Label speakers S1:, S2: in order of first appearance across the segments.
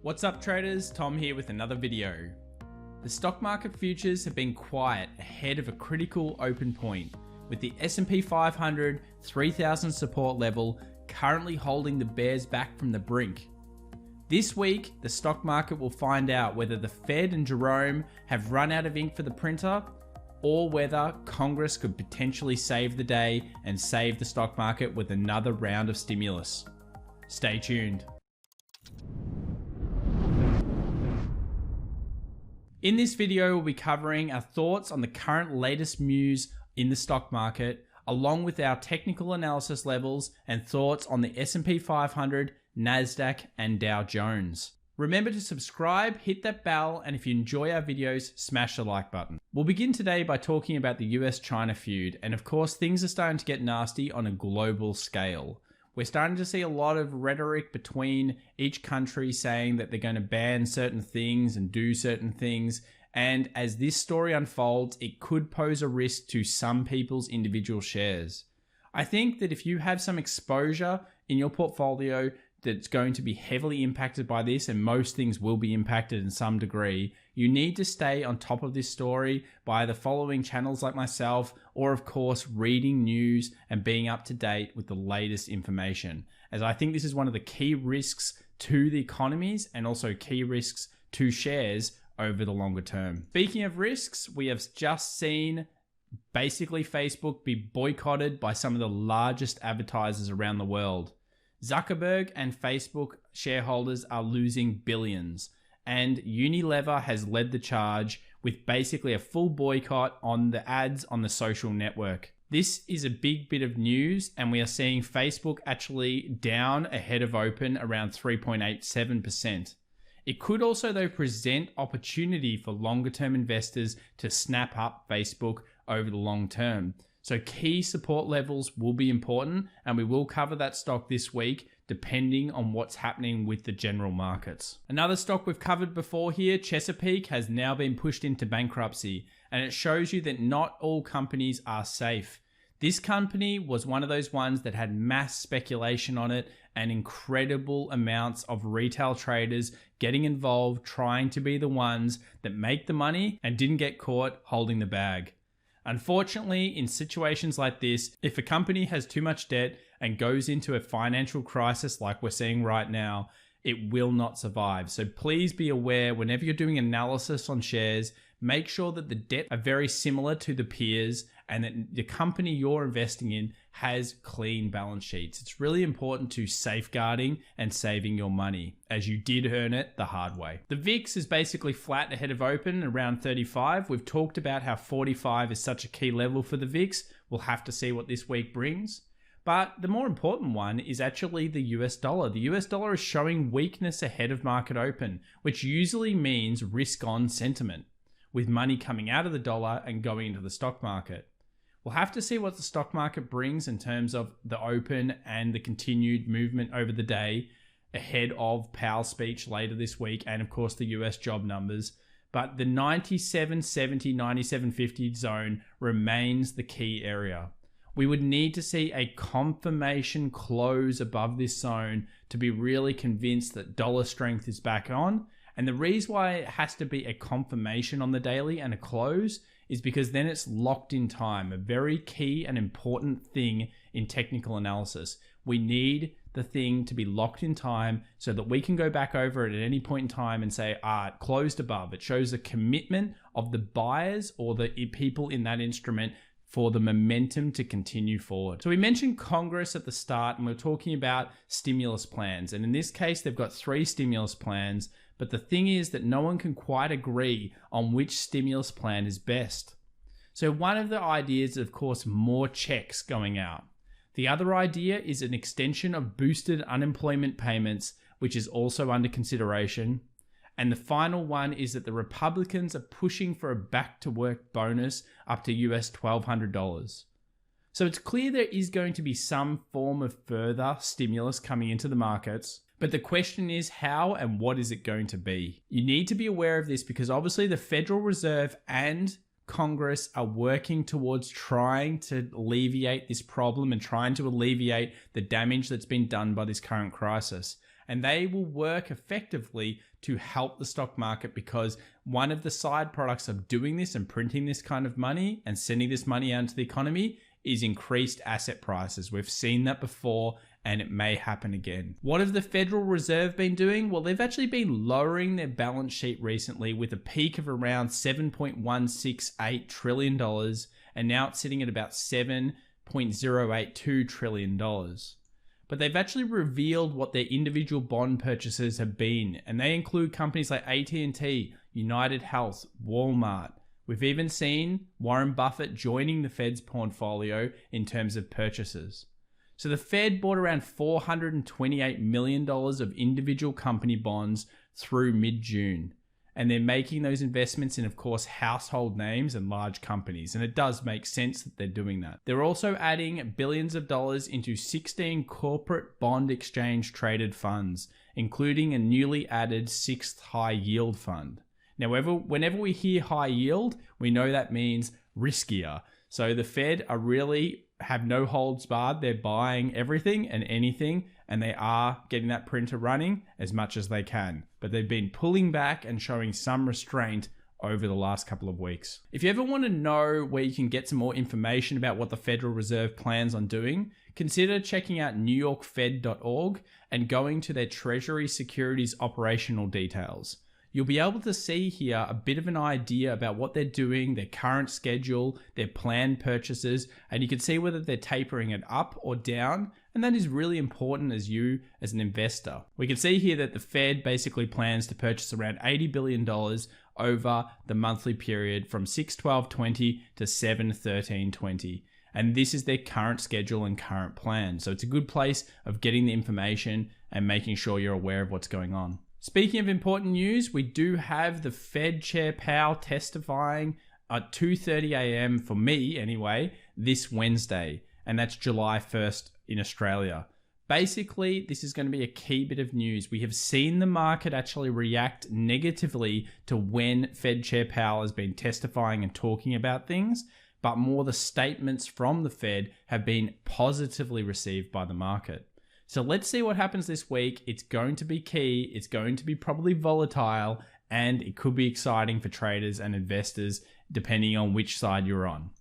S1: What's up traders, Tom here with another video. The stock market futures have been quiet ahead of a critical open point, with the S&P 500 3000 support level currently holding the bears back from the brink. This week, the stock market will find out whether the Fed and Jerome have run out of ink for the printer, or whether Congress could potentially save the day and save the stock market with another round of stimulus. Stay tuned. In this video, we'll be covering our thoughts on the current latest news in the stock market, along with our technical analysis levels and thoughts on the S&P 500, NASDAQ, and Dow Jones. Remember to subscribe, hit that bell, and if you enjoy our videos, smash the like button. We'll begin today by talking about the US-China feud, and of course, things are starting to get nasty on a global scale. We're starting to see a lot of rhetoric between each country saying that they're going to ban certain things and do certain things. And as this story unfolds, it could pose a risk to some people's individual shares. I think that if you have some exposure in your portfolio that's going to be heavily impacted by this, and most things will be impacted in some degree, you need to stay on top of this story by either following channels like myself or of course reading news and being up to date with the latest information, as I think this is one of the key risks to the economies and also key risks to shares over the longer term. Speaking of risks, we have just seen basically Facebook be boycotted by some of the largest advertisers around the world. Zuckerberg and Facebook shareholders are losing billions, and Unilever has led the charge with basically a full boycott on the ads on the social network. This is a big bit of news, and we are seeing Facebook actually down ahead of open around 3.87%. It could also though present opportunity for longer term investors to snap up Facebook over the long term. So key support levels will be important, and we will cover that stock this week depending on what's happening with the general markets. Another stock we've covered before here, Chesapeake, has now been pushed into bankruptcy, and it shows you that not all companies are safe. This company was one of those ones that had mass speculation on it and incredible amounts of retail traders getting involved, trying to be the ones that make the money and didn't get caught holding the bag. Unfortunately, in situations like this, if a company has too much debt and goes into a financial crisis like we're seeing right now, it will not survive. So please be aware whenever you're doing analysis on shares, make sure that the debt are very similar to the peers and that the company you're investing in has clean balance sheets. It's really important to safeguarding and saving your money, as you did earn it the hard way. The VIX is basically flat ahead of open around 35. We've talked about how 45 is such a key level for the VIX. We'll have to see what this week brings. But the more important one is actually the US dollar. The US dollar is showing weakness ahead of market open, which usually means risk on sentiment, with money coming out of the dollar and going into the stock market. We'll have to see what the stock market brings in terms of the open and the continued movement over the day ahead of Powell's speech later this week, and of course the US job numbers. But the 97.70, 97.50 zone remains the key area. We would need to see a confirmation close above this zone to be really convinced that dollar strength is back on. And the reason why it has to be a confirmation on the daily and a close is because then it's locked in time, a very key and important thing in technical analysis. We need the thing to be locked in time so that we can go back over it at any point in time and say, it closed above. It shows the commitment of the buyers or the people in that instrument for the momentum to continue forward. So we mentioned Congress at the start, and we're talking about stimulus plans. And in this case, they've got 3 stimulus plans. But the thing is that no one can quite agree on which stimulus plan is best. So one of the ideas is, of course, more checks going out. The other idea is an extension of boosted unemployment payments, which is also under consideration. And the final one is that the Republicans are pushing for a back-to-work bonus up to US $1,200. So it's clear there is going to be some form of further stimulus coming into the markets. But the question is how and what is it going to be? You need to be aware of this because obviously the Federal Reserve and Congress are working towards trying to alleviate this problem and trying to alleviate the damage that's been done by this current crisis. And they will work effectively to help the stock market, because one of the side products of doing this and printing this kind of money and sending this money out into the economy is increased asset prices. We've seen that before, and it may happen again. What have the Federal Reserve been doing? Well, they've actually been lowering their balance sheet recently, with a peak of around $7.168 trillion, and now it's sitting at about $7.082 trillion. But they've actually revealed what their individual bond purchases have been, and they include companies like AT&T, United Health, Walmart. We've even seen Warren Buffett joining the Fed's portfolio in terms of purchases. So the Fed bought around $428 million of individual company bonds through mid-June. And they're making those investments in, of course, household names and large companies. And it does make sense that they're doing that. They're also adding billions of dollars into 16 corporate bond exchange traded funds, including a newly added 6th high yield fund. Now, whenever we hear high yield, we know that means riskier. So the Fed are really have no holds barred. They're buying everything and anything, and they are getting that printer running as much as they can. But they've been pulling back and showing some restraint over the last couple of weeks. If you ever want to know where you can get some more information about what the Federal Reserve plans on doing, consider checking out newyorkfed.org and going to their Treasury Securities operational details. You'll be able to see here a bit of an idea about what they're doing, their current schedule, their planned purchases, and you can see whether they're tapering it up or down, and that is really important as an investor. We can see here that the Fed basically plans to purchase around $80 billion over the monthly period from 6/12/20 to 7/13/20. And this is their current schedule and current plan. So it's a good place of getting the information and making sure you're aware of what's going on. Speaking of important news, we do have the Fed Chair Powell testifying at 2:30 a.m. for me anyway, this Wednesday, and that's July 1st in Australia. Basically, this is going to be a key bit of news. We have seen the market actually react negatively to when Fed Chair Powell has been testifying and talking about things, but more the statements from the Fed have been positively received by the market. So let's see what happens this week. It's going to be key. It's going to be probably volatile, and it could be exciting for traders and investors depending on which side you're on.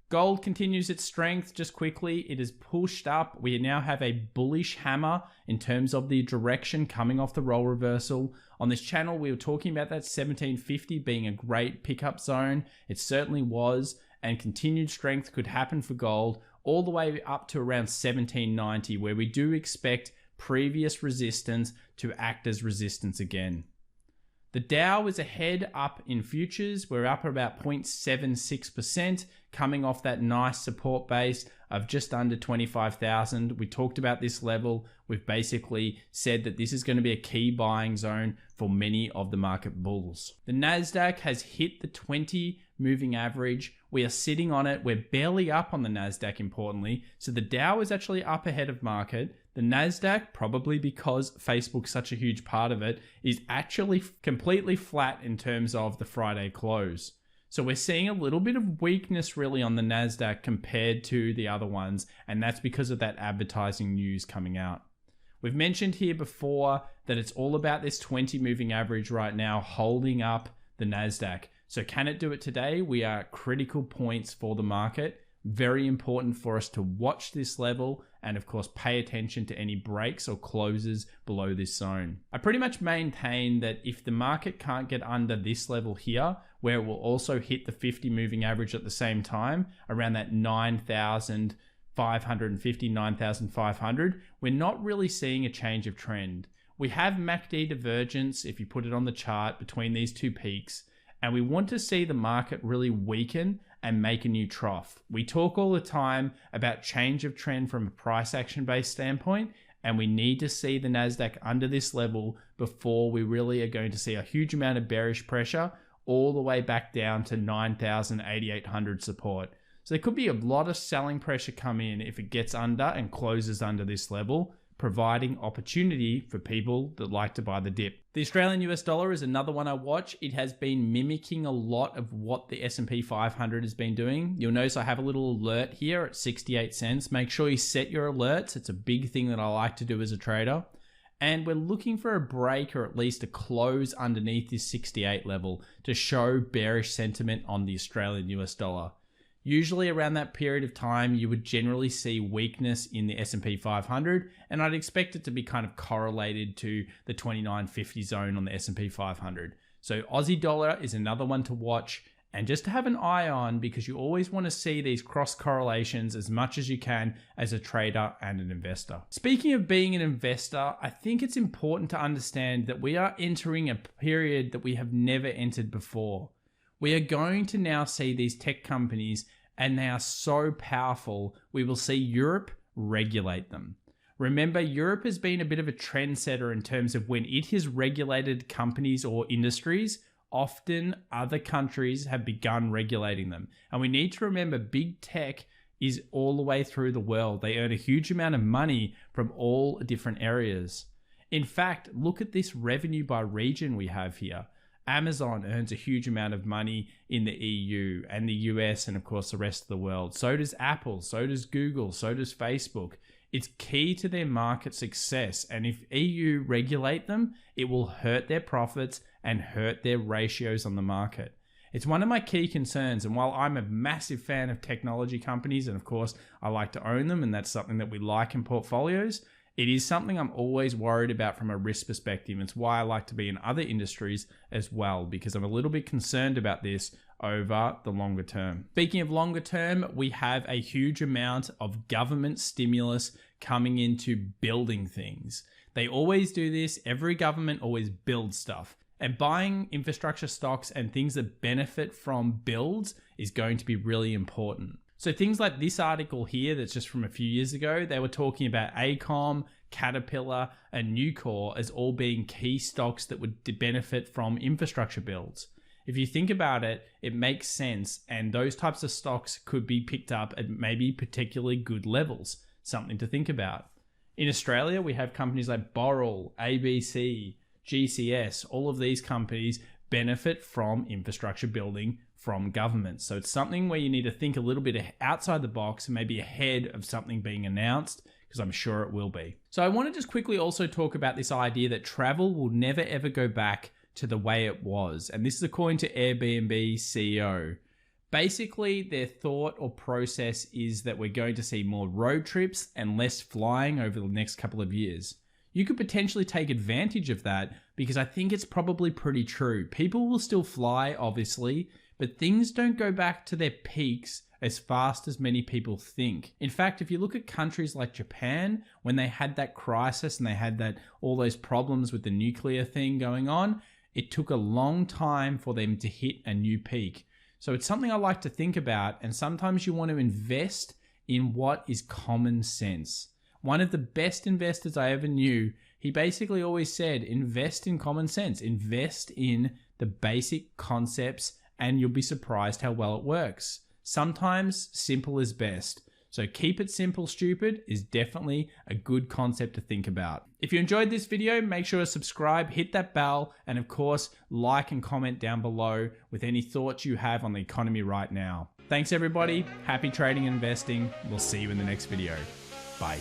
S1: Gold continues its strength. Just quickly, it is pushed up. We now have a bullish hammer in terms of the direction coming off the role reversal. On this channel, we were talking about that 1750 being a great pickup zone. It certainly was, and continued strength could happen for gold all the way up to around 1790, where we do expect previous resistance to act as resistance again. The Dow is ahead up in futures. We're up about 0.76%, coming off that nice support base of just under 25,000. We talked about this level. We've basically said that this is going to be a key buying zone for many of the market bulls. The NASDAQ has hit the 20 moving average. We are sitting on it. We're barely up on the NASDAQ, importantly. So the Dow is actually up ahead of market. The NASDAQ, probably because Facebook's such a huge part of it, is actually completely flat in terms of the Friday close. So we're seeing a little bit of weakness really on the NASDAQ compared to the other ones, and that's because of that advertising news coming out. We've mentioned here before that it's all about this 20 moving average right now holding up the NASDAQ. So can it do it today? We are at critical points for the market. Very important for us to watch this level and of course pay attention to any breaks or closes below this zone. I pretty much maintain that if the market can't get under this level here, where it will also hit the 50 moving average at the same time, around that 9,550, 9,500, we're not really seeing a change of trend. We have MACD divergence, if you put it on the chart, between these two peaks, and we want to see the market really weaken and make a new trough. We talk all the time about change of trend from a price action based standpoint, and we need to see the NASDAQ under this level before we really are going to see a huge amount of bearish pressure all the way back down to 9,800 support. So there could be a lot of selling pressure come in if it gets under and closes under this level, providing opportunity for people that like to buy the dip. The Australian US dollar is another one I watch. It has been mimicking a lot of what the S&P 500 has been doing. You'll notice I have a little alert here at 68 cents. Make sure you set your alerts. It's a big thing that I like to do as a trader. And we're looking for a break or at least a close underneath this 68 level to show bearish sentiment on the Australian US dollar. Usually around that period of time, you would generally see weakness in the S&P 500, and I'd expect it to be kind of correlated to the 2950 zone on the S&P 500. So Aussie dollar is another one to watch and just to have an eye on, because you always want to see these cross correlations as much as you can as a trader and an investor. Speaking of being an investor, I think it's important to understand that we are entering a period that we have never entered before. We are going to now see these tech companies, and they are so powerful, we will see Europe regulate them. Remember, Europe has been a bit of a trendsetter in terms of when it has regulated companies or industries, often other countries have begun regulating them. And we need to remember big tech is all the way through the world. They earn a huge amount of money from all different areas. In fact, look at this revenue by region we have here. Amazon earns a huge amount of money in the EU and the US and of course the rest of the world. So does Apple, so does Google, so does Facebook. It's key to their market success, and if EU regulate them, it will hurt their profits and hurt their ratios on the market. It's one of my key concerns, and while I'm a massive fan of technology companies, and of course I like to own them, and that's something that we like in portfolios, it is something I'm always worried about from a risk perspective. It's why I like to be in other industries as well, because I'm a little bit concerned about this over the longer term. Speaking of longer term, we have a huge amount of government stimulus coming into building things. They always do this. Every government always builds stuff. And buying infrastructure stocks and things that benefit from builds is going to be really important. So things like this article here that's just from a few years ago, they were talking about AECOM, Caterpillar, and Nucor as all being key stocks that would benefit from infrastructure builds. If you think about it, it makes sense, and those types of stocks could be picked up at maybe particularly good levels. Something to think about. In Australia, we have companies like Boral, ABC, GCS. All of these companies benefit from infrastructure building from governments. So it's something where you need to think a little bit outside the box and maybe ahead of something being announced, because I'm sure it will be. So I want to just quickly also talk about this idea that travel will never ever go back to the way it was. And this is according to Airbnb CEO. Basically, their thought or process is that we're going to see more road trips and less flying over the next couple of years. You could potentially take advantage of that, because I think it's probably pretty true. People will still fly, obviously, but things don't go back to their peaks as fast as many people think. In fact, if you look at countries like Japan, when they had that crisis and they had all those problems with the nuclear thing going on, it took a long time for them to hit a new peak. So it's something I like to think about, and sometimes you want to invest in what is common sense. One of the best investors I ever knew, he basically always said, invest in common sense, invest in the basic concepts, and you'll be surprised how well it works. Sometimes simple is best. So keep it simple, stupid is definitely a good concept to think about. If you enjoyed this video, make sure to subscribe, hit that bell, and of course, like and comment down below with any thoughts you have on the economy right now. Thanks everybody. Happy trading and investing. We'll see you in the next video. Bye.